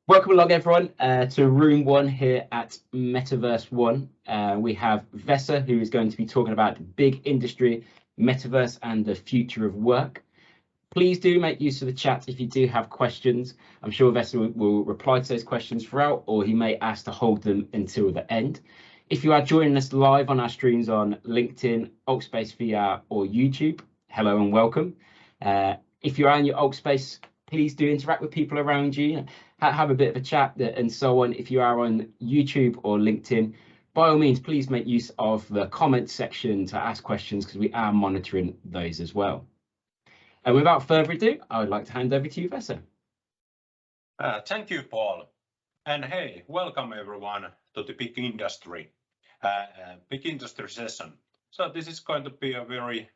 Welcome along, everyone, to Room 1 here at Metaverse 1. We have Vesa, who is going to be talking about the big industry, Metaverse, and the future of work. Please do make use of the chat if you do have questions. I'm sure Vesa will reply to those questions throughout, or he may ask to hold them until the end. If you are joining us live on our streams on LinkedIn, Altspace VR, or YouTube, hello and welcome. If you're on your Altspace, please do interact with people around you, have a bit of a chat and so on. If you are on YouTube or LinkedIn, by all means, please make use of the comment section to ask questions because we are monitoring those as well. And without further ado, I would like to hand over to you, Vesa. Thank you, Paul. And hey, welcome everyone to the Big Industry session. So this is going to be a very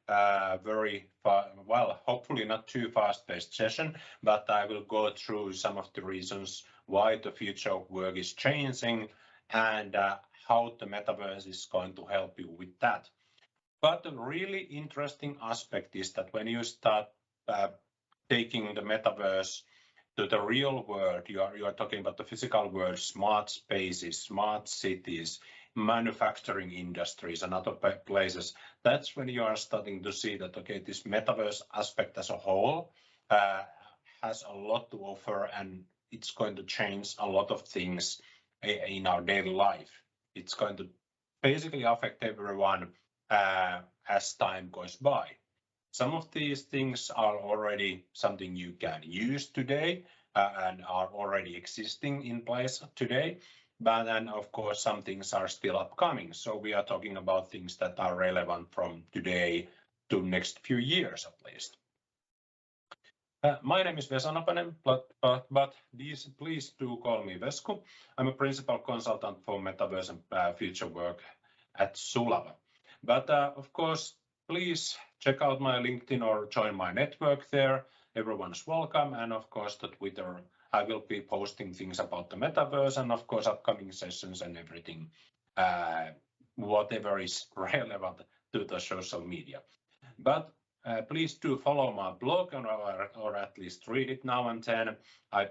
hopefully not too fast-paced session, but I will go through some of the reasons why the future of work is changing and how the metaverse is going to help you with that. But the really interesting aspect is that when you start taking the metaverse to the real world, you are talking about the physical world, smart spaces, smart cities, manufacturing industries and other places. That's when you are starting to see that, okay, this metaverse aspect as a whole has a lot to offer, and it's going to change a lot of things in our daily life. It's going to basically affect everyone as time goes by. Some of these things are already something you can use today and are already existing in place today. But then, of course, some things are still upcoming. So we are talking about things that are relevant from today to next few years, at least. My name is Vesa Nopanen, but please do call me Vesku. I'm a principal consultant for Metaverse and future work at Sulava. But of course, please check out my LinkedIn or join my network there. Everyone's welcome. And of course, the Twitter, I will be posting things about the metaverse and of course upcoming sessions and everything, whatever is relevant to the social media. But please do follow my blog or at least read it now and then. I'm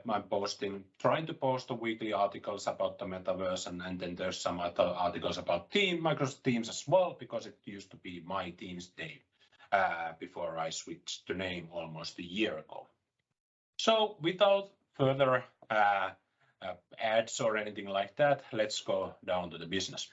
trying to post the weekly articles about the metaverse, and then there's some other articles about Microsoft Teams as well, because it used to be my Teams day before I switched the name almost a year ago. So without further ads or anything like that, let's go down to the business.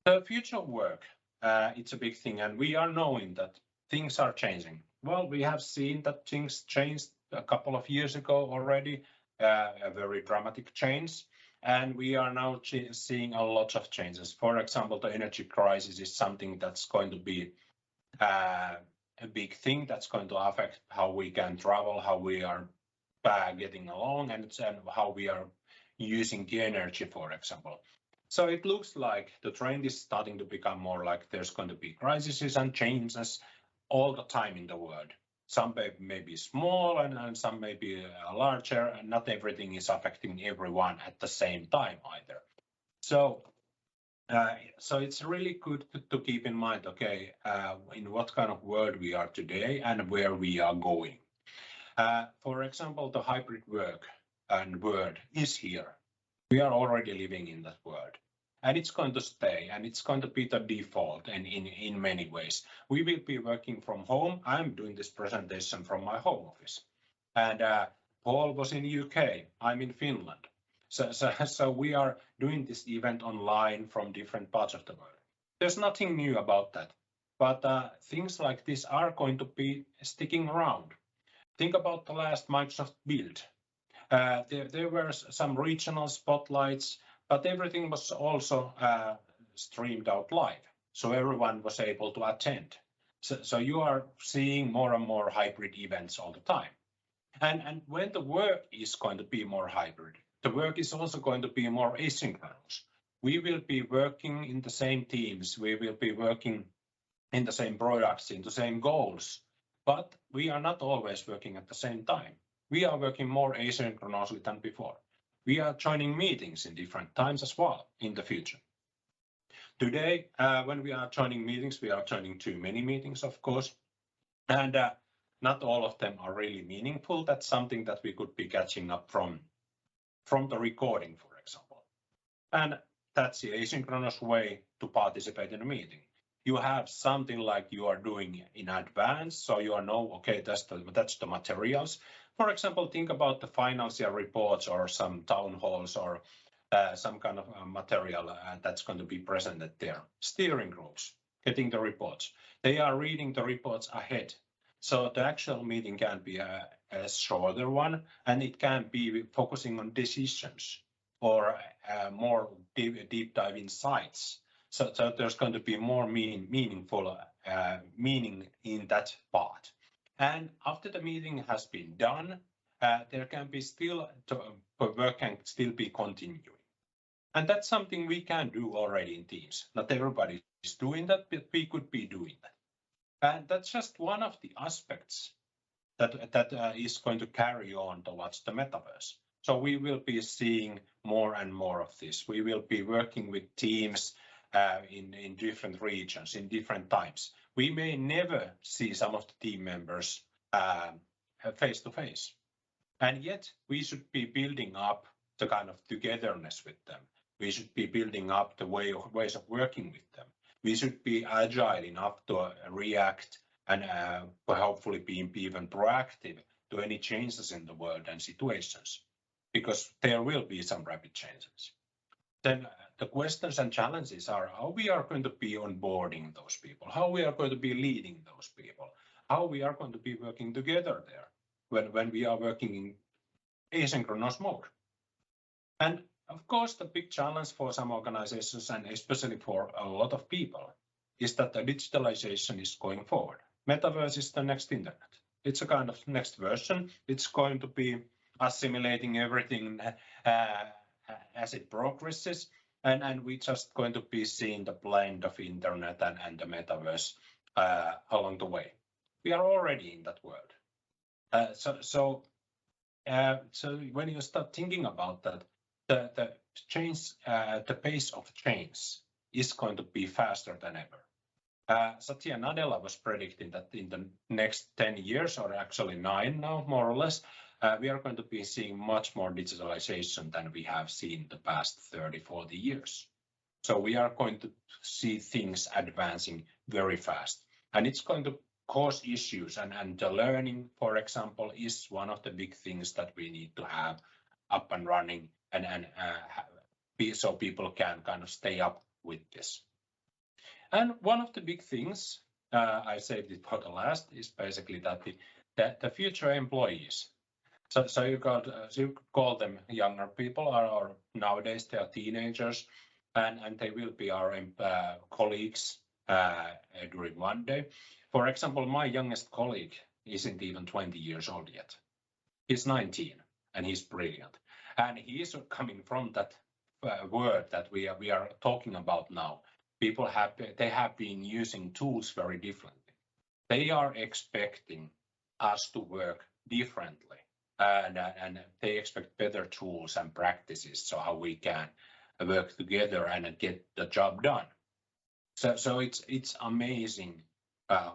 The future of work, it's a big thing, and we are knowing that things are changing. Well, we have seen that things changed a couple of years ago already, a very dramatic change, and we are now seeing a lot of changes. For example, the energy crisis is something that's going to be a big thing that's going to affect how we can travel, how we are getting along, and how we are using the energy, for example. So it looks like the trend is starting to become more like there's going to be crises and changes all the time in the world. Some may be small and some may be larger, and not everything is affecting everyone at the same time either. So it's really good to keep in mind, okay, in what kind of world we are today and where we are going. For example, the hybrid work and world is here. We are already living in that world, and it's going to stay, and it's going to be the default and in many ways. We will be working from home. I'm doing this presentation from my home office, and Paul was in UK. I'm in Finland. So we are doing this event online from different parts of the world. There's nothing new about that, but things like this are going to be sticking around. Think about the last Microsoft build. There were some regional spotlights, but everything was also streamed out live, so everyone was able to attend. So you are seeing more and more hybrid events all the time. And when the work is going to be more hybrid, the work is also going to be more asynchronous. We will be working in the same teams, we will be working in the same products, in the same goals, but we are not always working at the same time. We are working more asynchronously than before. We are joining meetings in different times as well in the future. Today, when we are joining meetings, we are joining too many meetings, of course. And not all of them are really meaningful. That's something that we could be catching up from the recording, for example. And that's the asynchronous way to participate in a meeting. You have something like you are doing in advance, so you know, okay, that's the materials. For example, think about the financial reports or some town halls or some kind of material that's going to be presented there. Steering groups, getting the reports. They are reading the reports ahead. So the actual meeting can be a shorter one, and it can be focusing on decisions or more deep dive insights. So there's going to be more meaningful meaning in that part. And after the meeting has been done, there can be still work can still be continuing. And that's something we can do already in Teams. Not everybody is doing that, but we could be doing that. And that's just one of the aspects that is going to carry on towards the metaverse. So we will be seeing more and more of this. We will be working with teams in different regions, in different times. We may never see some of the team members face to face. And yet we should be building up the kind of togetherness with them. We should be building up the ways of working with them. We should be agile enough to react and hopefully be even proactive to any changes in the world and situations, because there will be some rapid changes. Then the questions and challenges are how we are going to be onboarding those people, how we are going to be leading those people, how we are going to be working together there when we are working in asynchronous mode. And of course, the big challenge for some organizations, and especially for a lot of people, is that the digitalization is going forward. Metaverse is the next internet. It's a kind of next version. It's going to be assimilating everything as it progresses. And we're just going to be seeing the blend of internet and the metaverse along the way. We are already in that world. So when you start thinking about that, the change, the pace of change is going to be faster than ever. Satya Nadella was predicting that in the next 10 years, or actually 9 now, more or less, we are going to be seeing much more digitalization than we have seen the past 30, 40 years. So we are going to see things advancing very fast, and it's going to cause issues. And the learning, for example, is one of the big things that we need to have up and running, and so people can kind of stay up with this. And one of the big things, I saved it for the last, is basically that the future employees. So you could call them younger people, or nowadays they are teenagers, and they will be our colleagues during one day. For example, my youngest colleague isn't even 20 years old yet. He's 19, and he's brilliant. And he is coming from that word that we are talking about now. People have been using tools very differently. They are expecting us to work differently, and they expect better tools and practices, so how we can work together and get the job done. So it's amazing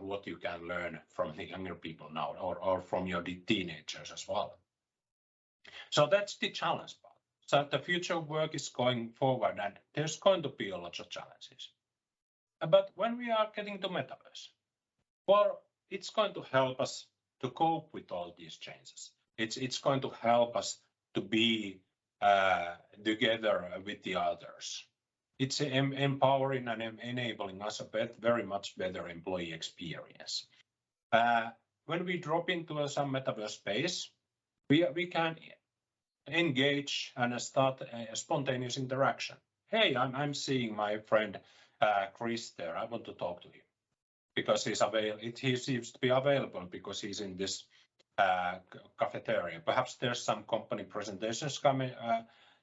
what you can learn from the younger people now, or from your teenagers as well. So that's the challenge part. So the future work is going forward, and there's going to be a lot of challenges. But when we are getting to metaverse, well, it's going to help us to cope with all these changes. It's going to help us to be together with the others. It's empowering and enabling us a very much better employee experience. When we drop into some metaverse space, we can engage and start a spontaneous interaction. Hey, I'm seeing my friend Chris there. I want to talk to him because he seems to be available because he's in this cafeteria. Perhaps there's some company presentations coming,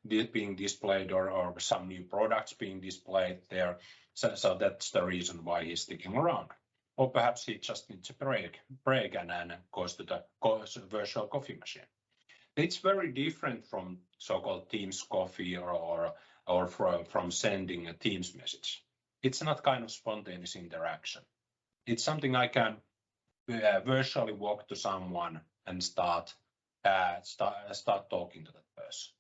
being displayed, or some new products being displayed there. So that's the reason why he's sticking around. Or perhaps he just needs a break and goes to the virtual coffee machine. It's very different from so-called Teams coffee or from sending a Teams message. It's not kind of spontaneous interaction. It's something I can virtually walk to someone and start talking to that person,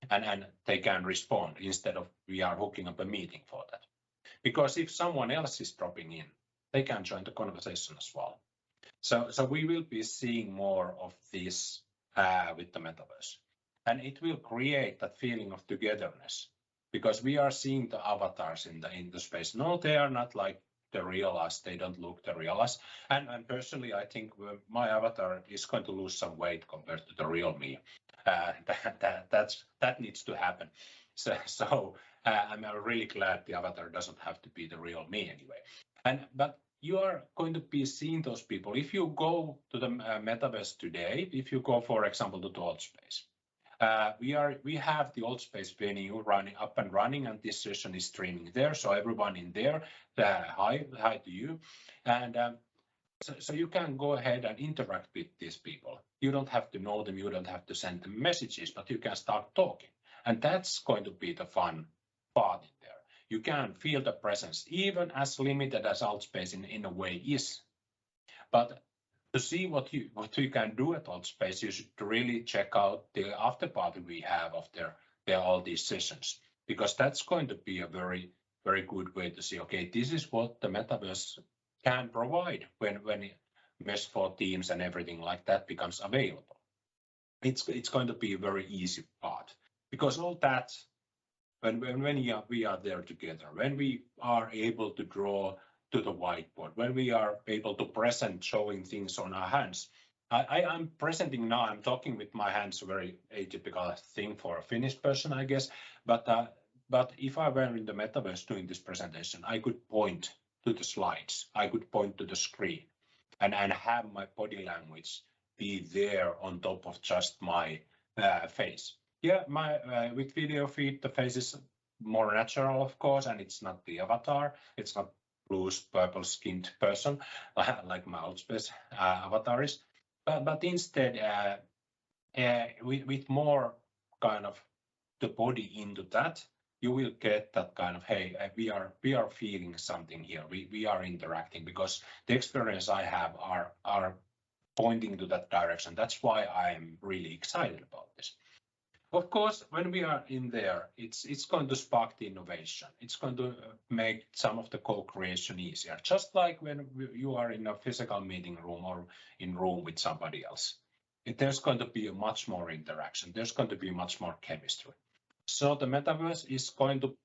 and they can respond instead of we are hooking up a meeting for that. Because if someone else is dropping in, they can join the conversation as well. So we will be seeing more of this with the metaverse, and it will create that feeling of togetherness, because we are seeing the avatars in the space. No, they are not like the real us. They don't look the real us. And personally, I think my avatar is going to lose some weight compared to the real me. That needs to happen. So I'm really glad the avatar doesn't have to be the real me anyway. But you are going to be seeing those people. If you go to the metaverse today, if you go, for example, to the old space, we have the old space venue up and running, and this session is streaming there. So everyone in there, hi to you, and so you can go ahead and interact with these people. You don't have to know them, you don't have to send them messages, but you can start talking, and that's going to be the fun part in there. You can feel the presence, even as limited as Altspace in a way is. But to see what you can do at Altspace, you should really check out the after party we have of all these sessions, because that's going to be a very, very good way to see, okay, this is what the metaverse can provide when Mesh for Teams and everything like that becomes available. It's going to be a very easy part, because all that, when we are there together, when we are able to draw to the whiteboard, when we are able to present showing things on our hands. I'm presenting now, I'm talking with my hands, a very atypical thing for a Finnish person, I guess. But if I were in the metaverse doing this presentation, I could point to the slides, I could point to the screen, and have my body language be there on top of just my face. Yeah, with video feed, the face is more natural, of course, and it's not the avatar. It's not blue, purple-skinned person like my Altspace avatar is. But instead, with more kind of the body into that, you will get that kind of, hey, we are feeling something here. We are interacting, because the experience I have are pointing to that direction. That's why I'm really excited about this. Of course, when we are in there, it's going to spark the innovation. It's going to make some of the co-creation easier, just like when you are in a physical meeting room or in room with somebody else. There's going to be a much more interaction. There's going to be much more chemistry. So the metaverse is going to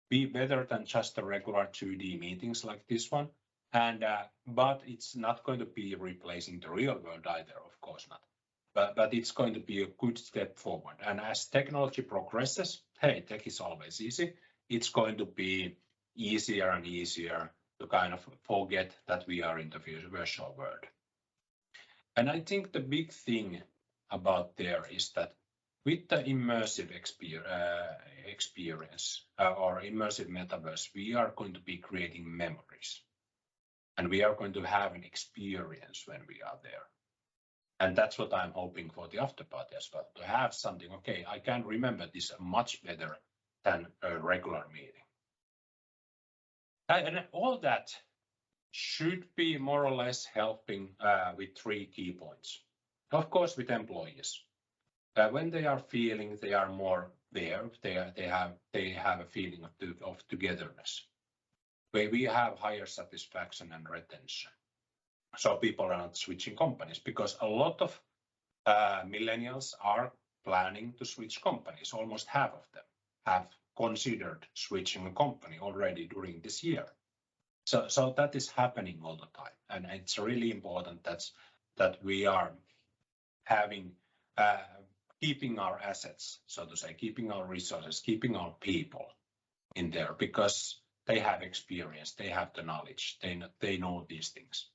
be better than just the regular 2D meetings like this one. And but it's not going to be replacing the real world either, of course not. But it's going to be a good step forward. And as technology progresses, hey, tech is always easy. It's going to be easier and easier to kind of forget that we are in the virtual world. And I think the big thing about there is that with the immersive experience or immersive metaverse, we are going to be creating memories. And we are going to have an experience when we are there. And that's what I'm hoping for the after party as well, to have something, okay, I can remember this much better than a regular meeting. And all that should be more or less helping with 3 key points. Of course, with employees. When they are feeling they are more there, they have a feeling of togetherness. We have higher satisfaction and retention. So people are not switching companies, because a lot of millennials are planning to switch companies. Almost half of them have considered switching a company already during this year. So that is happening all the time. And it's really important that we are having, keeping our assets, so to say, keeping our resources, keeping our people in there, because they have experience, they have the knowledge, they know these things.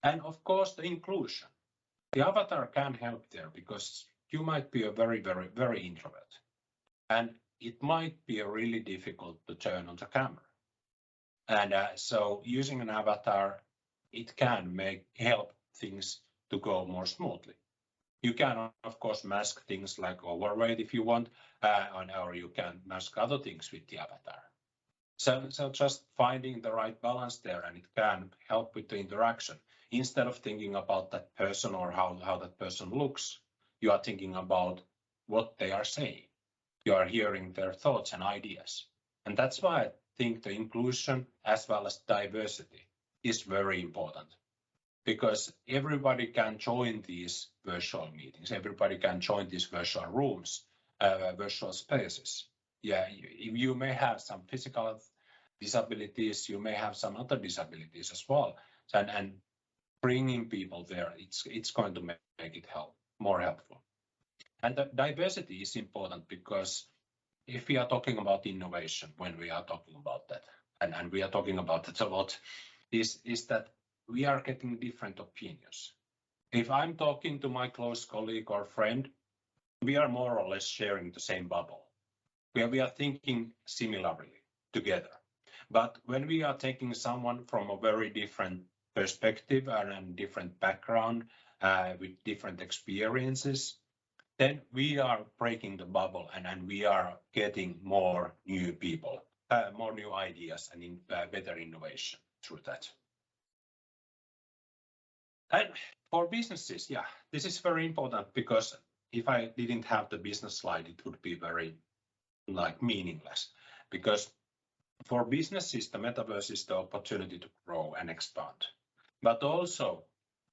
And of course, the inclusion. The avatar can help there, because you might be a very, very, very introvert. And it might be really difficult to turn on the camera. And so using an avatar, it can help things to go more smoothly. You can, of course, mask things like overweight if you want, or you can mask other things with the avatar. So just finding the right balance there, and it can help with the interaction. instead of thinking about that person or how that person looks, you are thinking about what they are saying. You are hearing their thoughts and ideas. And that's why I think the inclusion as well as diversity is very important, because everybody can join these virtual meetings. Everybody can join these virtual rooms, virtual spaces. Yeah, you may have some physical disabilities, you may have some other disabilities as well. And bringing people there, it's going to make it more helpful. And the diversity is important because if we are talking about innovation, when we are talking about that, and we are talking about it a lot, is that we are getting different opinions. If I'm talking to my close colleague or friend, we are more or less sharing the same bubble. We are thinking similarly together. But when we are taking someone from a very different perspective and different background with different experiences, then we are breaking the bubble and we are getting more new people, more new ideas and better innovation through that. And for businesses, yeah, this is very important, because if I didn't have the business slide, it would be very meaningless, because for businesses, the metaverse is the opportunity to grow and expand, but also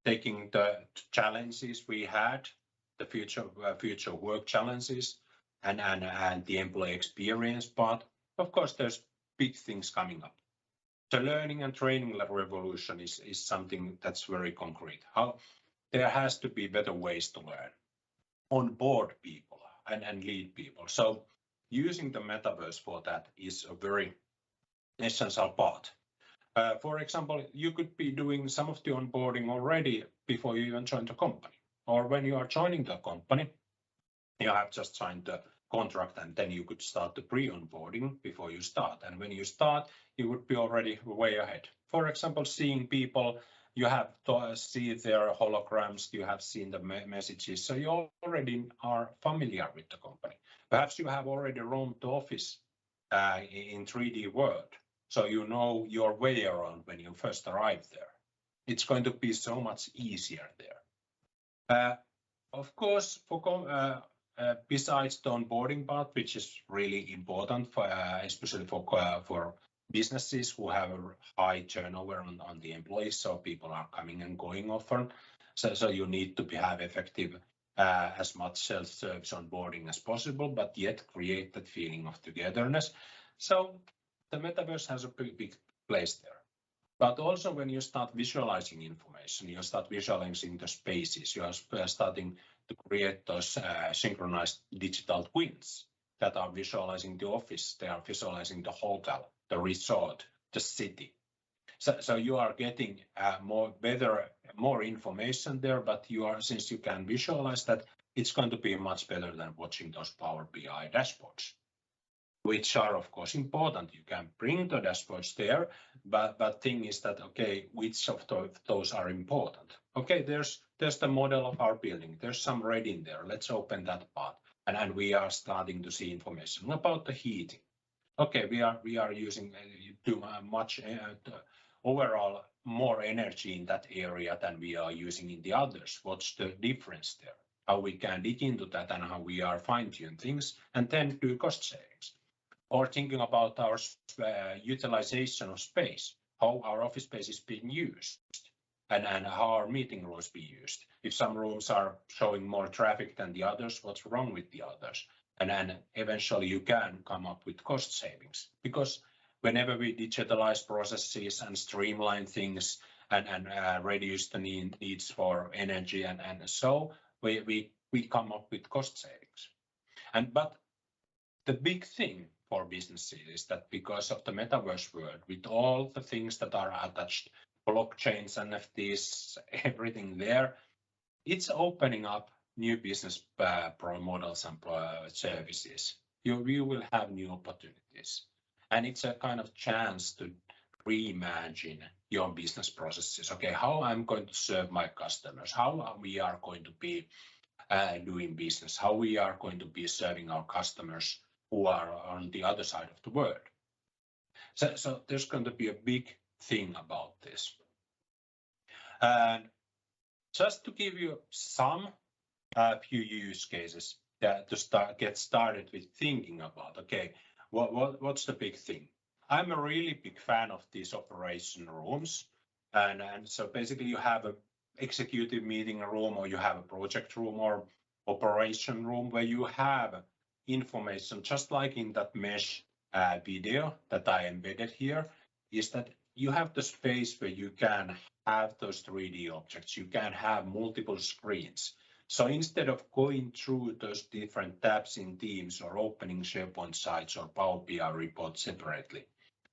taking the challenges we had, the future work challenges and the employee experience part. Of course, there's big things coming up. The learning and training revolution is something that's very concrete. How there has to be better ways to learn, onboard people and lead people. So using the metaverse for that is a very essential part. For example, you could be doing some of the onboarding already before you even join the company, or when you are joining the company, you have just signed the contract and then you could start the pre-onboarding before you start. And when you start, you would be already way ahead. For example, seeing people, you have to see their holograms, you have seen the messages, so you already are familiar with the company. Perhaps you have already roamed the office in 3D world, so you know your way around when you first arrive there. It's going to be so much easier there. Of course, for besides the onboarding part, which is really important, for, especially for businesses who have a high turnover on the employees, so people are coming and going often. So you need to have effective as much self-service onboarding as possible, but yet create that feeling of togetherness. So the metaverse has a big place there. But also when you start visualizing information, you start visualizing the spaces, you are starting to create those synchronized digital twins that are visualizing the office, they are visualizing the hotel, the resort, the city. So you are getting more information there, but since you can visualize that, it's going to be much better than watching those Power BI dashboards, which are of course important. You can bring the dashboards there, but thing is that, okay, which of those are important? Okay, there's the model of our building. There's some red in there. Let's open that part, and we are starting to see information about the heating. Okay, we are using too much overall more energy in that area than we are using in the others. What's the difference there? How we can dig into that and how we are fine-tune things, and then do cost savings. Or thinking about our utilization of space, how our office space is being used, and how our meeting rooms be used. If some rooms are showing more traffic than the others, what's wrong with the others? And then eventually you can come up with cost savings, because whenever we digitalize processes and streamline things and reduce the needs for energy and so we come up with cost savings. But the big thing for businesses is that because of the metaverse world, with all the things that are attached, blockchains, NFTs, everything there, it's opening up new business models and services. You will have new opportunities, and it's a kind of chance to reimagine your business processes. Okay, how I'm going to serve my customers, how we are going to be doing business, how we are going to be serving our customers who are on the other side of the world. So there's going to be a big thing about this. And just to give you some few use cases to get started with thinking about, okay, what's the big thing? I'm a really big fan of these operation rooms. And so basically you have a executive meeting room, or you have a project room or operation room where you have information, just like in that mesh video that I embedded here, is that you have the space where you can have those 3D objects, you can have multiple screens. So instead of going through those different tabs in Teams or opening SharePoint sites or Power BI reports separately,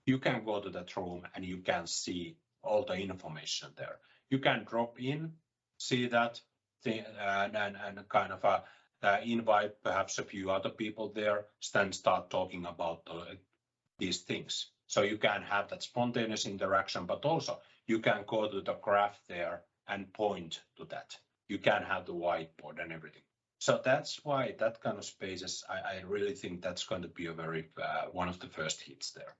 you can go to that room and you can see all the information there. You can drop in, see that, and kind of invite perhaps a few other people there, then start talking about these things. So you can have that spontaneous interaction, but also you can go to the graph there and point to that. You can have the whiteboard and everything. So that's why that kind of spaces, I really think that's going to be a very one of the first hits there.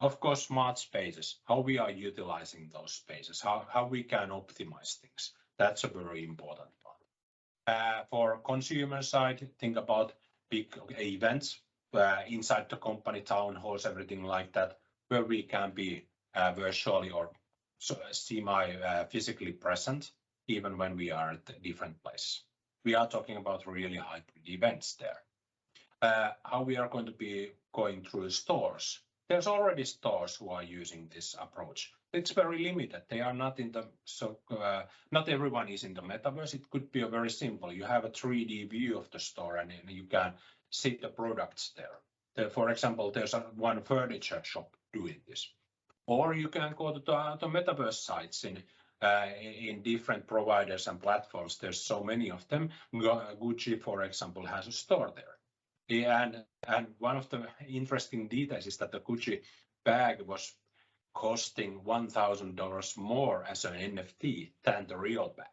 Of course, smart spaces, how we are utilizing those spaces, how we can optimize things. That's a very important part. For consumer side, think about big events inside the company, town halls, everything like that, where we can be virtually or semi-physically present, even when we are at different places. We are talking about really hybrid events there. How we are going to be going through stores. There's already stores who are using this approach. It's very limited. They are not in the, not everyone is in the metaverse. It could be a very simple. You have a 3D view of the store and you can see the products there. For example, there's one furniture shop doing this. Or you can go to the metaverse sites in different providers and platforms. There's so many of them. Gucci, for example, has a store there. And one of the interesting details is that the Gucci bag was costing $1,000 more as an NFT than the real bag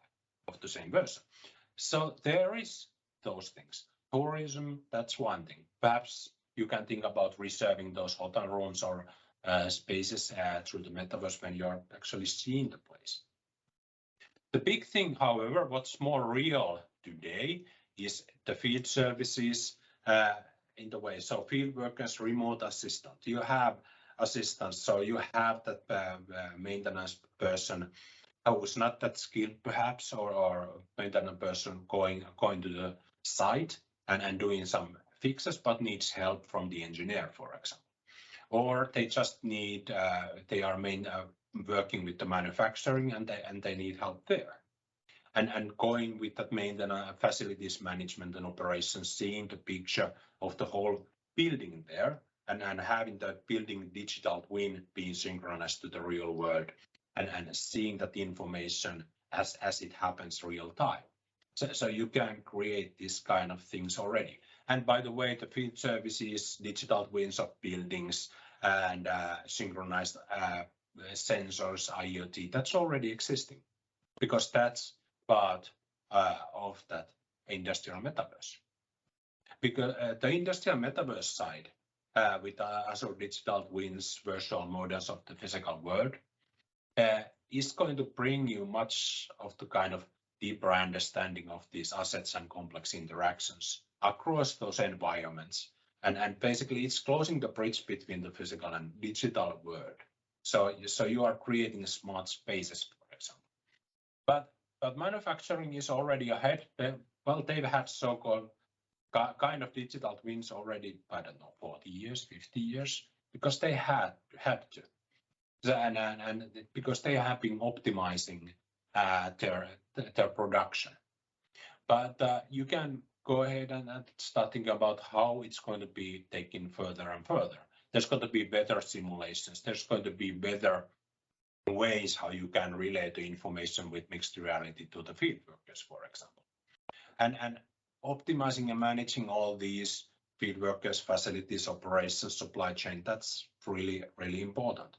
of the same version. So there is those things. Tourism, that's one thing. Perhaps you can think about reserving those hotel rooms or spaces through the metaverse when you're actually seeing the place. The big thing, however, what's more real today is the field services in the way. So field workers, remote assistant, you have assistants. So you have that maintenance person who's not that skilled perhaps, or maintenance person going to the site and doing some fixes, but needs help from the engineer, for example. Or they just need, they are working with the manufacturing and they need help there. And going with that maintenance, facilities management and operations, seeing the picture of the whole building there and having the building digital twin being synchronized to the real world and seeing that information as it happens real time. So you can create this kind of things already. And by the way, the field services, digital twins of buildings and synchronized sensors, IoT, that's already existing because that's part of that industrial metaverse. Because the industrial metaverse side with Azure digital twins, virtual models of the physical world is going to bring you much of the kind of deeper understanding of these assets and complex interactions across those environments. And basically it's closing the bridge between the physical and digital world. So you are creating smart spaces, for example. But manufacturing is already ahead. They've had so-called kind of digital twins already, I don't know, 40 years, 50 years, because they had to. And because they have been optimizing their production. But you can go ahead and start thinking about how it's going to be taken further and further. There's going to be better simulations. There's going to be better ways how you can relay the information with mixed reality to the field workers, for example. And optimizing and managing all these field workers, facilities, operations, supply chain, that's really, really important.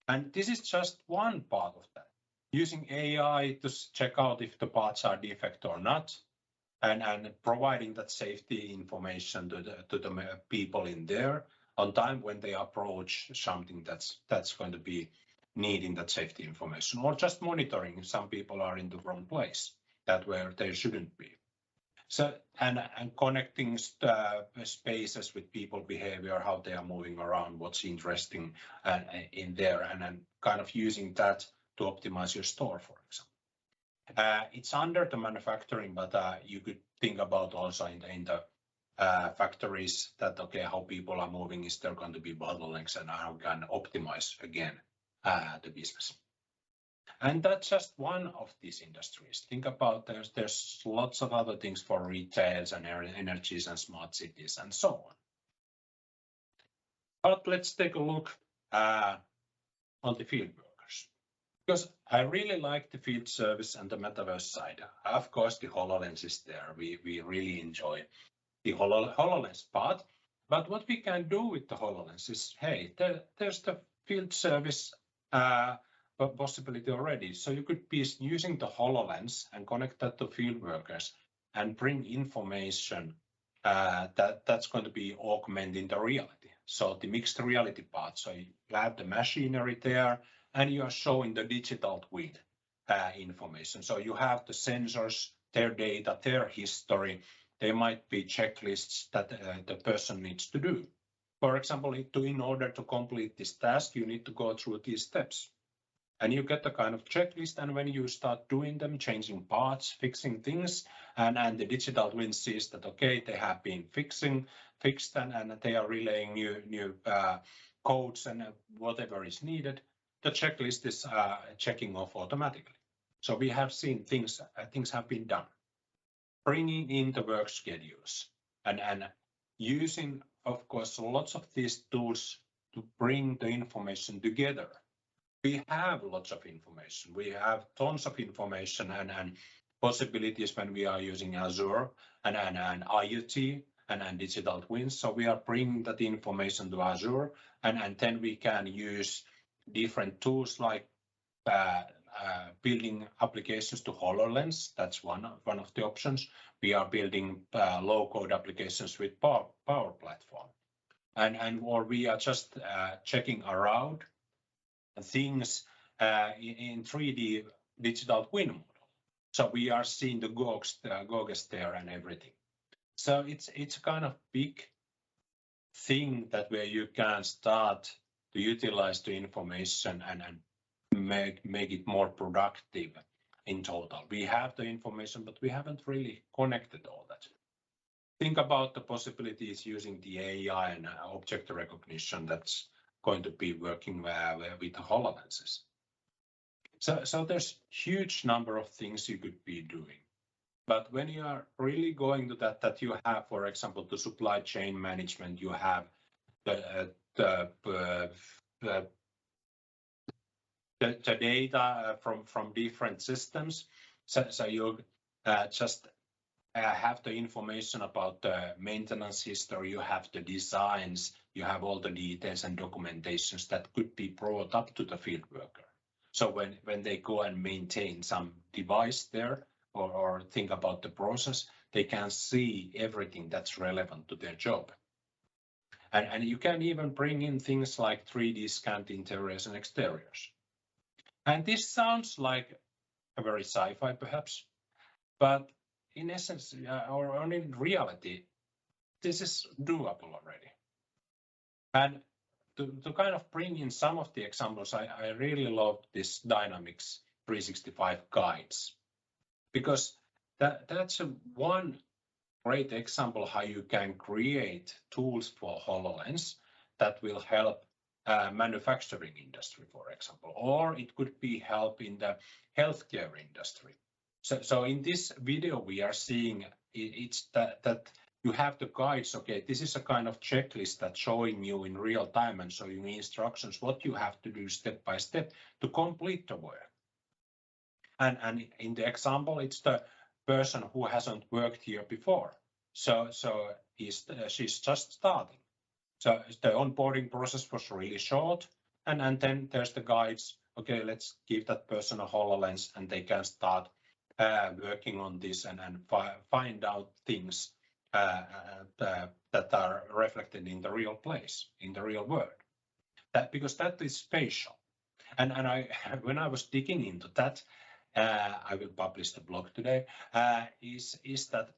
And this is just one part of that. Using AI to check out if the parts are defect or not, and providing that safety information to the people in there on time when they approach something that's going to be needing that safety information, or just monitoring some people are in the wrong place, that where they shouldn't be. So, and connecting spaces with people behavior, how they are moving around, what's interesting in there, and then kind of using that to optimize your store, for example. It's under the manufacturing, but you could think about also in the factories that, okay, how people are moving, is there going to be bottlenecks, and how can optimize again the business. And that's just one of these industries. Think about there's lots of other things for retails and energies and smart cities and so on. But let's take a look on the field workers, because I really like the field service and the metaverse side. Of course, the HoloLens is there. We really enjoy the HoloLens part. But what we can do with the HoloLens is, hey, there's the field service possibility already. So you could be using the HoloLens and connect that to field workers and bring information that's going to be augmenting the reality. So the mixed reality part. So you have the machinery there, and you are showing the digital twin information. So you have the sensors, their data, their history. There might be checklists that the person needs to do. For example, in order to complete this task, you need to go through these steps. And you get the kind of checklist, and when you start doing them, changing parts, fixing things, and the digital twin sees that, okay, they have been fixed, and they are relaying new codes and whatever is needed, the checklist is checking off automatically. So we have seen things have been done. Bringing in the work schedules and using, of course, lots of these tools to bring the information together. We have lots of information. We have tons of information and possibilities when we are using Azure and IoT and digital twins. So we are bringing that information to Azure, and then we can use different tools like building applications to HoloLens. That's one of the options. We are building low-code applications with Power Platform, or we are just checking around things in 3D digital twin model. So we are seeing the goggles there and everything. So it's kind of big thing that where you can start to utilize the information and make it more productive in total. We have the information, but we haven't really connected all that. Think about the possibilities using the AI and object recognition that's going to be working with the HoloLenses. So there's huge number of things you could be doing. But when you are really going to that you have, for example, the supply chain management, you have the data from different systems. So you just have the information about the maintenance history, you have the designs, you have all the details and documentations that could be brought up to the field worker. So when they go and maintain some device there or think about the process, they can see everything that's relevant to their job. And you can even bring in things like 3D scanned interiors and exteriors. And this sounds like a very sci-fi perhaps, but in essence, or in reality, this is doable already. And to kind of bring in some of the examples, I really love this Dynamics 365 guides, because that's one great example how you can create tools for HoloLens that will help manufacturing industry, for example, or it could be help in the healthcare industry. So in this video, we are seeing it's that you have the guides. Okay, this is a kind of checklist that's showing you in real time and showing you instructions what you have to do step by step to complete the work. And in the example, it's the person who hasn't worked here before. So she's just starting. So the onboarding process was really short, and then there's the guides. Okay, let's give that person a HoloLens, and they can start working on this and find out things that are reflected in the real place, in the real world. Because that is spatial. And when I was digging into that, I will publish the blog today, is that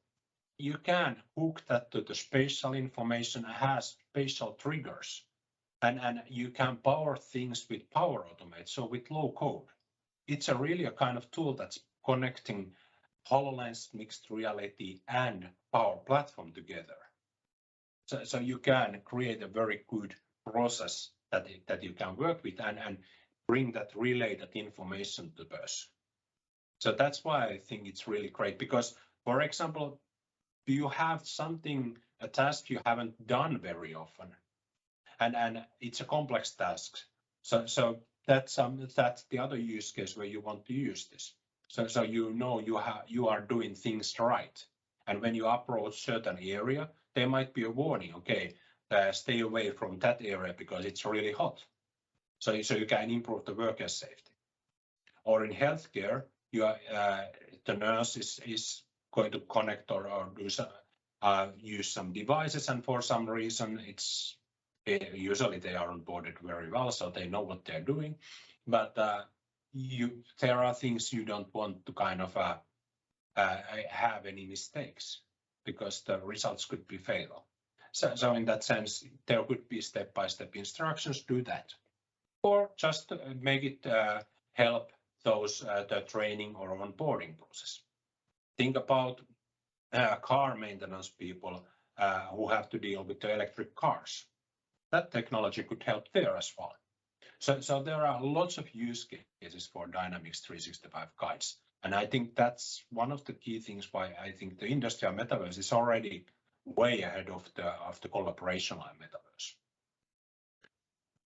you can hook that to the spatial information, has spatial triggers, and you can power things with Power Automate, so with low code. It's a really a kind of tool that's connecting HoloLens, mixed reality, and Power Platform together. So you can create a very good process that you can work with and bring that related information to the person. So that's why I think it's really great, because, for example, do you have something, a task you haven't done very often, and it's a complex task. So that's the other use case where you want to use this. So you know you are doing things right, and when you approach certain area, there might be a warning. Okay, stay away from that area because it's really hot. So you can improve the worker safety. Or in healthcare, the nurse is going to connect or do some, use some devices, and for some reason usually they are onboarded very well, so they know what they're doing. But there are things you don't want to kind of have any mistakes, because the results could be fatal. So in that sense, there could be step-by-step instructions, do that. Or just make it help those the training or onboarding process. Think about car maintenance people who have to deal with the electric cars. That technology could help there as well. So there are lots of use cases for Dynamics 365 guides. And I think that's one of the key things why I think the Industrial Metaverse is already way ahead of the collaboration on Metaverse.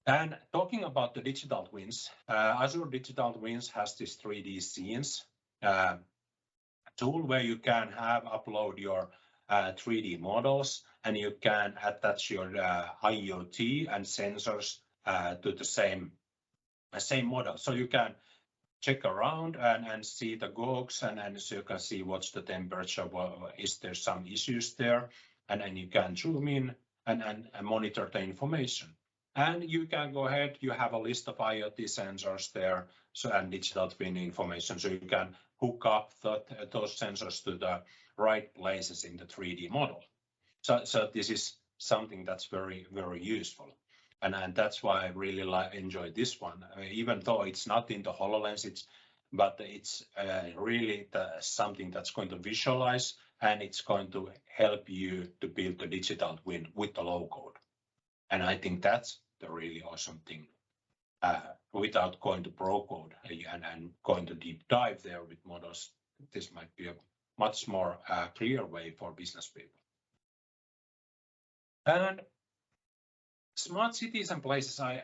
And talking about the digital twins, Azure Digital Twins has this 3D scenes tool where you can upload your 3D models, and you can attach your IoT and sensors to the same model. So you can check around and see the gogs, and so you can see what's the temperature, is there some issues there, and then you can zoom in and monitor the information. And you can go ahead, you have a list of IoT sensors there, so and digital twin information, so you can hook up those sensors to the right places in the 3D model. So this is something that's very, very useful. And that's why I really enjoy this one, even though it's not in the HoloLens, but it's really something that's going to visualize, and it's going to help you to build the digital twin with the low code. And I think that's the really awesome thing. Without going to pro code and going to deep dive there with models, this might be a much more clear way for business people. And smart cities and places, I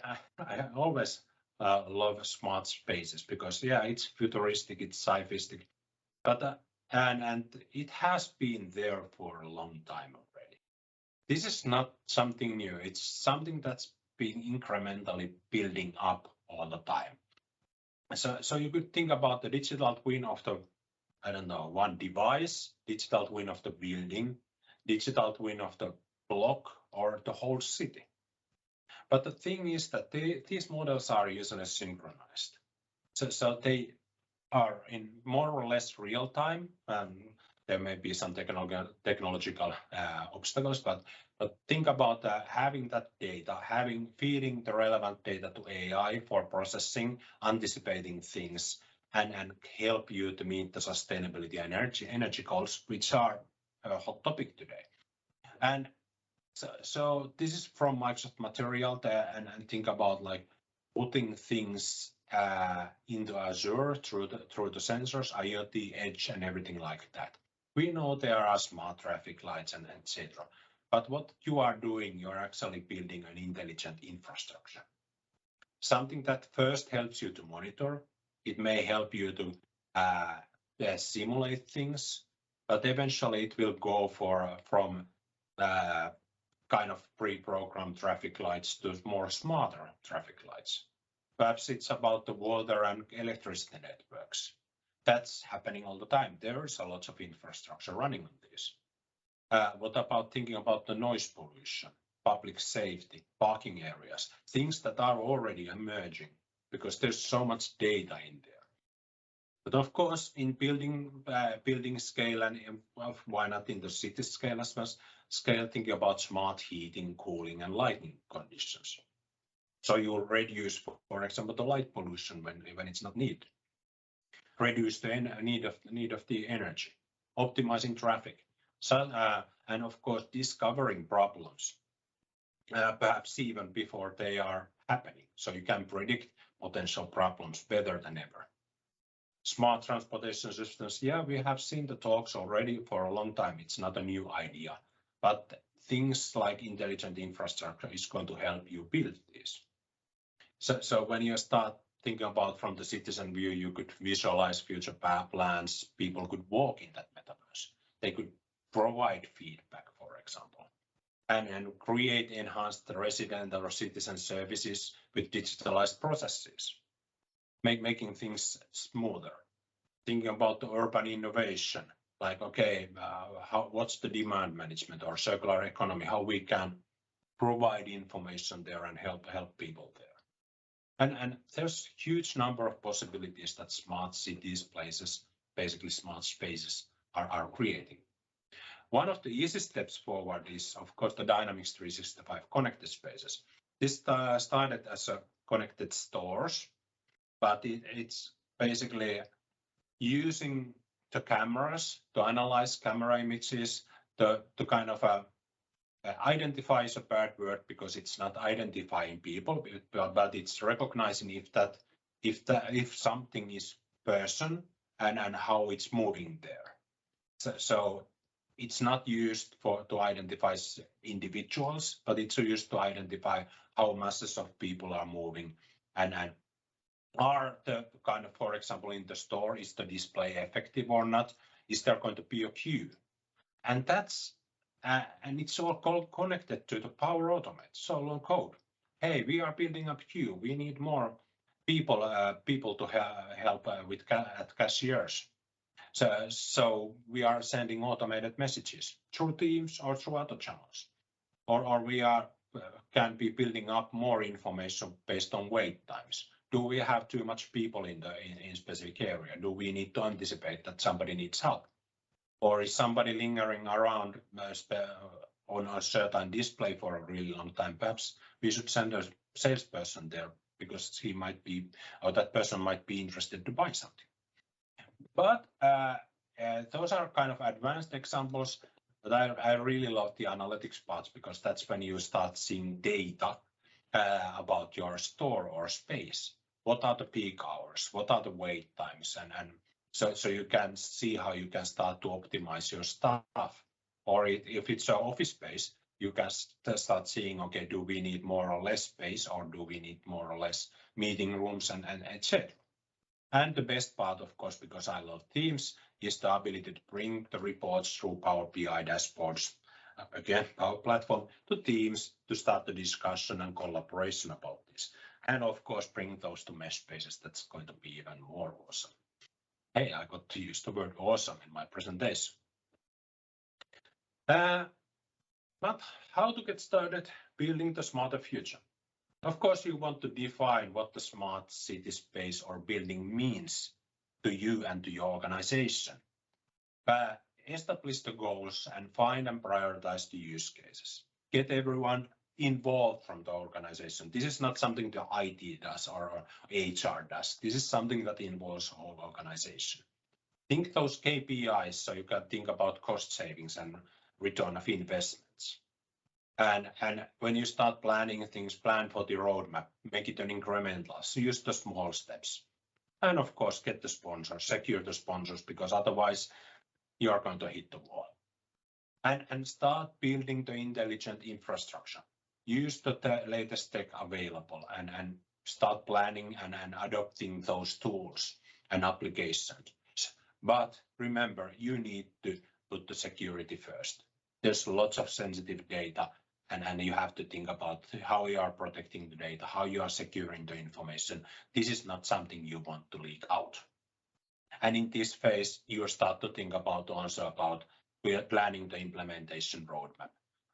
always love smart spaces, because it's futuristic, it's sci-fistic, but and it has been there for a long time already. This is not something new. It's something that's been incrementally building up all the time. So you could think about the digital twin of the, I don't know, one device, digital twin of the building, digital twin of the block, or the whole city. But the thing is that these models are usually synchronized. So they are in more or less real time. There may be some technological obstacles, but think about having that data, feeding the relevant data to AI for processing, anticipating things, and help you to meet the sustainability and energy goals, which are a hot topic today. And so this is from Microsoft Material there, and think about like putting things into Azure through the sensors, IoT, edge, and everything like that. We know there are smart traffic lights and etc. But what you are doing, you're actually building an intelligent infrastructure. Something that first helps you to monitor. It may help you to simulate things, but eventually it will go from kind of pre-programmed traffic lights to more smarter traffic lights. Perhaps it's about the water and electricity networks. That's happening all the time. There is a lot of infrastructure running on this. What about thinking about the noise pollution, public safety, parking areas, things that are already emerging because there's so much data in there. But of course, in building scale, and why not in the city scale as well, thinking about smart heating, cooling, and lighting conditions. So you'll reduce, for example, the light pollution when it's not needed. Reduce the need of the energy, optimizing traffic, and of course discovering problems, perhaps even before they are happening. So you can predict potential problems better than ever. Smart transportation systems, yeah, we have seen the talks already for a long time. It's not a new idea, but things like intelligent infrastructure is going to help you build this. So when you start thinking about from the citizen view, you could visualize future plans. People could walk in that metaverse. They could provide feedback, for example, and create enhanced resident or citizen services with digitalized processes, making things smoother. Thinking about the urban innovation, like, okay, what's the demand management or circular economy, how we can provide information there and help people there. And there's a huge number of possibilities that smart cities, places, basically smart spaces are creating. One of the easiest steps forward is, of course, the Dynamics 365 connected spaces. This started as a connected stores, but it's basically using the cameras to analyze camera images, to kind of identify is a bad word because it's not identifying people, but it's recognizing if something is person and how it's moving there. So it's not used to identify individuals, but it's used to identify how masses of people are moving and are the kind of, for example, in the store, is the display effective or not? Is there going to be a queue? And that's and it's all connected to the Power Automate, Solo code. Hey, we are building up queue. We need more people to help at cashiers. So we are sending automated messages through Teams or through other channels, or we can be building up more information based on wait times. Do we have too much people in specific area? Do we need to anticipate that somebody needs help? Or is somebody lingering around on a certain display for a really long time? Perhaps we should send a salesperson there because he might be, or that person might be interested to buy something. But those are kind of advanced examples, but I really love the analytics parts because that's when you start seeing data about your store or space. What are the peak hours? What are the wait times? And so you can see how you can start to optimize your stuff. Or if it's an office space, you can start seeing, okay, do we need more or less space, or do we need more or less meeting rooms and etc. And the best part, of course, because I love Teams, is the ability to bring the reports through Power BI dashboards, again, Power Platform, to Teams to start the discussion and collaboration about this. And of course, bring those to mesh spaces. That's going to be even more awesome. Hey, I got to use the word awesome in my presentation. But how to get started building the smarter future? Of course, you want to define what the smart city space or building means to you and to your organization. Establish the goals and find and prioritize the use cases. Get everyone involved from the organization. This is not something the IT does or HR does. This is something that involves whole organization. Think those KPIs so you can think about cost savings and return of investments. And when you start planning things, plan for the roadmap, make it an incremental, so use the small steps. And of course, get the sponsors, secure the sponsors, because otherwise you are going to hit the wall. And start building the intelligent infrastructure. Use the latest tech available and start planning and adopting those tools and applications. But remember, you need to put the security first. There's lots of sensitive data, and you have to think about how you are protecting the data, how you are securing the information. This is not something you want to leak out. And in this phase, you start to think about also about planning the implementation roadmap,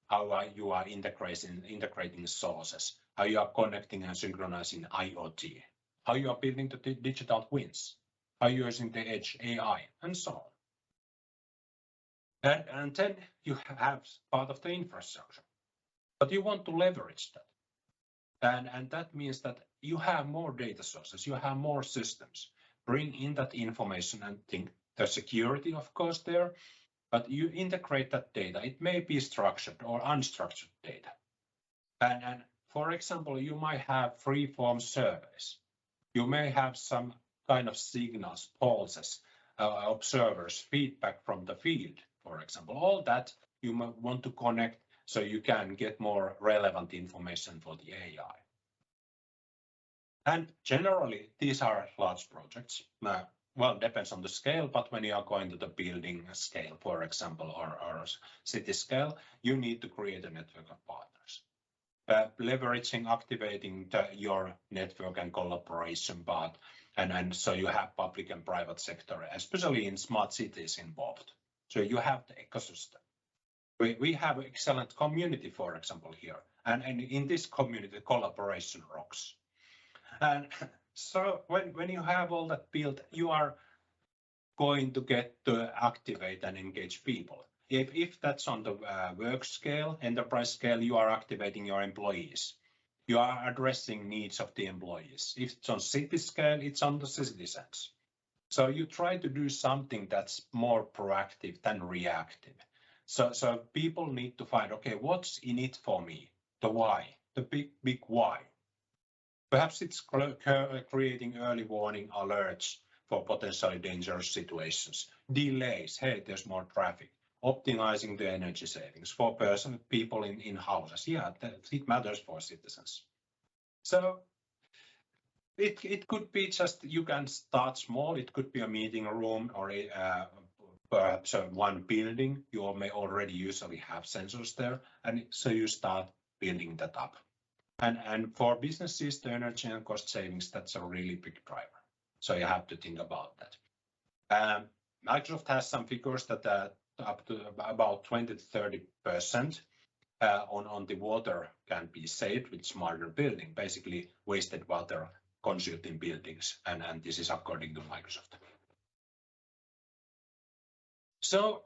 how you are integrating sources, how you are connecting and synchronizing IoT. how you are building the digital twins, how you're using the edge AI, and so on. And then you have part of the infrastructure, but you want to leverage that. And that means that you have more data sources, you have more systems. Bring in that information and think the security, of course, there, but you integrate that data. It may be structured or unstructured data. And for example, you might have free-form surveys. You may have some kind of signals, pulses, observers, feedback from the field, for example. All that you might want to connect so you can get more relevant information for the AI. And generally, these are large projects. Well, depends on the scale, but when you are going to the building scale, for example, or city scale, you need to create a network of partners. Leveraging, activating your network and collaboration part, and so you have public and private sector, especially in smart cities involved. So you have the ecosystem. We have an excellent community, for example, here, and in this community, collaboration rocks. And so when you have all that built, you are going to get to activate and engage people. If that's on the work scale, enterprise scale, you are activating your employees. You are addressing needs of the employees. If it's on city scale, it's on the citizens. So you try to do something that's more proactive than reactive. So people need to find, okay, what's in it for me? The why, the big why. Perhaps it's creating early warning alerts for potentially dangerous situations, delays, hey, there's more traffic, optimizing the energy savings for people in houses. Yeah, it matters for citizens. So it could be just, you can start small. It could be a meeting room or perhaps one building. You may already usually have sensors there. And so you start building that up. And for businesses, the energy and cost savings, that's a really big driver. So you have to think about that. Microsoft has some figures that up to about 20 to 30% on the water can be saved with smarter building, basically wasted water consumed in buildings. And this is according to Microsoft. So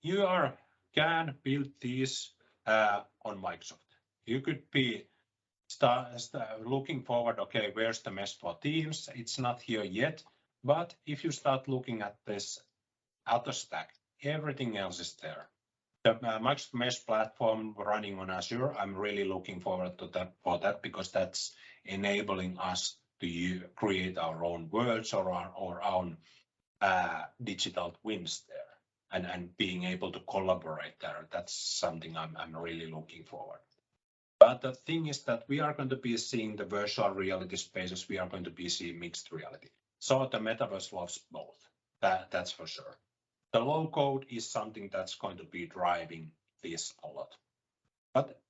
you can build these on Microsoft. You could be looking forward, okay, where's the mesh for Teams? It's not here yet, but if you start looking at this other stack, everything else is there. The Microsoft Mesh platform running on Azure, I'm really looking forward to that because that's enabling us to create our own worlds or our own digital twins there, and being able to collaborate there. That's something I'm really looking forward. But the thing is that we are going to be seeing the virtual reality spaces. We are going to be seeing mixed reality. So the metaverse loves both. That's for sure. The low code is something that's going to be driving this a lot. But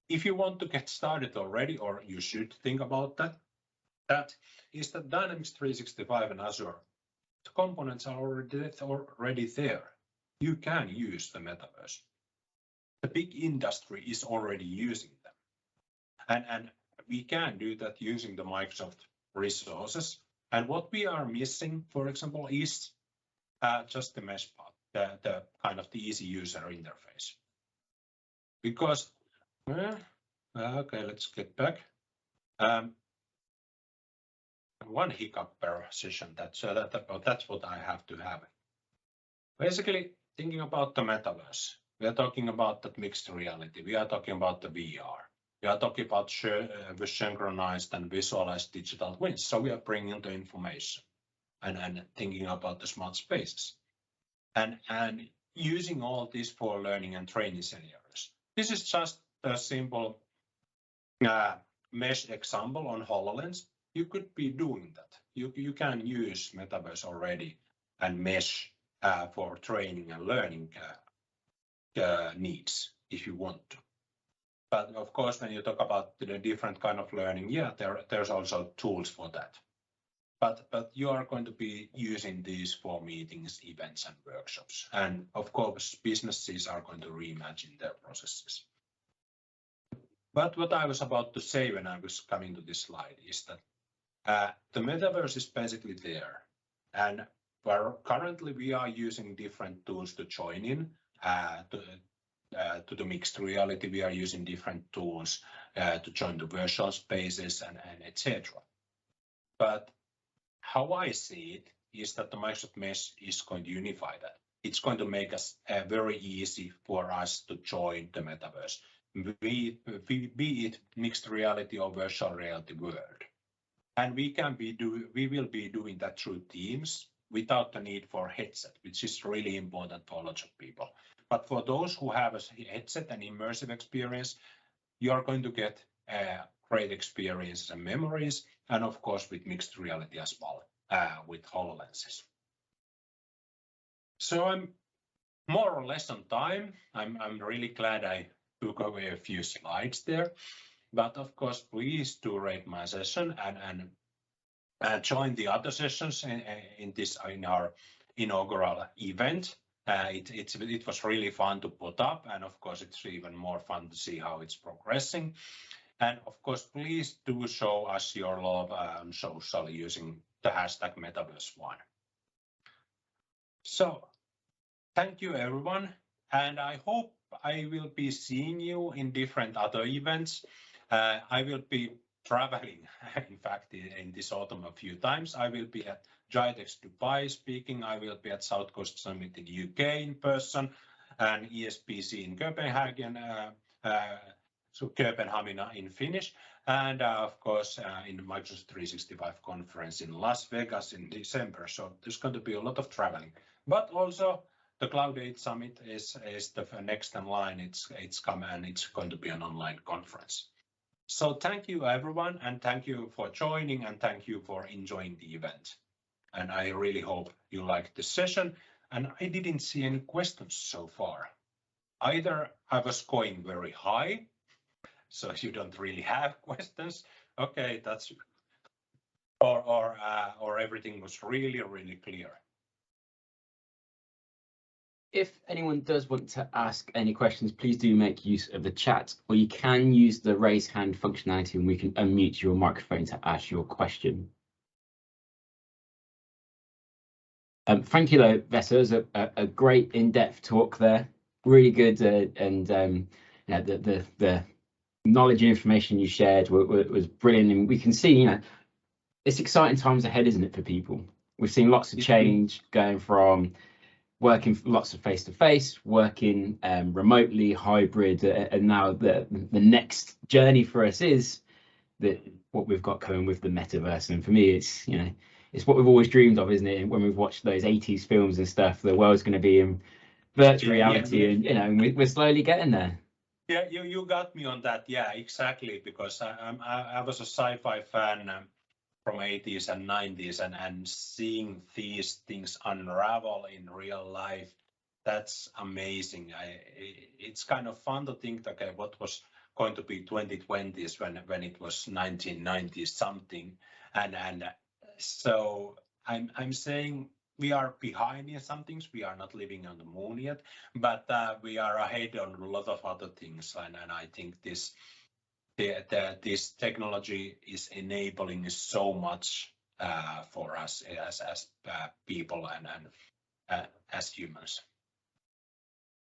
if you want to get started already, or you should think about that is that Dynamics 365 and Azure, the components are already there. You can use the metaverse. The big industry is already using them. And we can do that using the Microsoft resources. And what we are missing, for example, is just the mesh part, the kind of the easy user interface. Because, okay, let's get back. One hiccup per session, that's what I have to have. Basically, thinking about the metaverse, we are talking about that mixed reality. We are talking about the VR. We are talking about synchronized and visualized digital twins. So we are bringing the information and thinking about the smart spaces and using all this for learning and training scenarios. This is just a simple mesh example on HoloLens. You could be doing that. You can use metaverse already and mesh for training and learning needs if you want to. But of course, when you talk about the different kind of learning, yeah, there's also tools for that. But you are going to be using these for meetings, events, and workshops. And of course, businesses are going to reimagine their processes. But what I was about to say when I was coming to this slide is that The metaverse is basically there, and currently we are using different tools to join in to the mixed reality. We are using different tools to join the virtual spaces and etc. But how I see it is that the Microsoft Mesh is going to unify that. It's going to make us very easy for us to join the metaverse, be it mixed reality or virtual reality world. And we will be doing that through Teams without the need for headset, which is really important for lots of people. But for those who have a headset and immersive experience, you are going to get great experiences and memories, and of course with mixed reality as well, with HoloLenses. So I'm more or less on time. I'm really glad I took away a few slides there. But of course, please do rate my session and join the other sessions in our inaugural event. It was really fun to put up, and of course, it's even more fun to see how it's progressing. And of course, please do show us your love on social using the hashtag Metaverse1. So thank you, everyone, and I hope I will be seeing you in different other events. I will be traveling, in fact, in this autumn a few times. I will be at GITEX Dubai speaking. I will be at South Coast Summit in UK in person, and ESPC in Copenhagen, so Copenhagen in Finnish, and of course in the Microsoft 365 conference in Las Vegas in December. So there's going to be a lot of traveling, but also the Cloud 8 Summit is the next in line. It's coming, and it's going to be an online conference. So thank you, everyone, and thank you for joining, and thank you for enjoying the event. And I really hope you liked the session. And I didn't see any questions so far. Either I was going very high, so you don't really have questions. Okay, that's or everything was really, really clear. If anyone does want to ask any questions, please do make use of the chat, or you can use the raise hand functionality and we can unmute your microphone to ask your question. Thank you, though, Vesa. It was a great in-depth talk there. Really good, and you know, the knowledge and information you shared was brilliant. And we can see, you know, it's exciting times ahead, isn't it, for people? We've seen lots of change going from working lots of face-to-face, working remotely, hybrid, and now the next journey for us is what we've got coming with the metaverse. And for me, it's, you know, it's what we've always dreamed of, isn't it? When we've watched those 80s films and stuff, the world's going to be in virtual reality, and you know, we're slowly getting there. Yeah, you got me on that. Yeah, exactly, because I was a sci-fi fan from 80s and 90s, and seeing these things unravel in real life, that's amazing. It's kind of fun to think, okay, what was going to be 2020s when it was 1990s something, and so I'm saying we are behind in some things. We are not living on the moon yet, but we are ahead on a lot of other things, and I think this technology is enabling so much for us as people and as humans.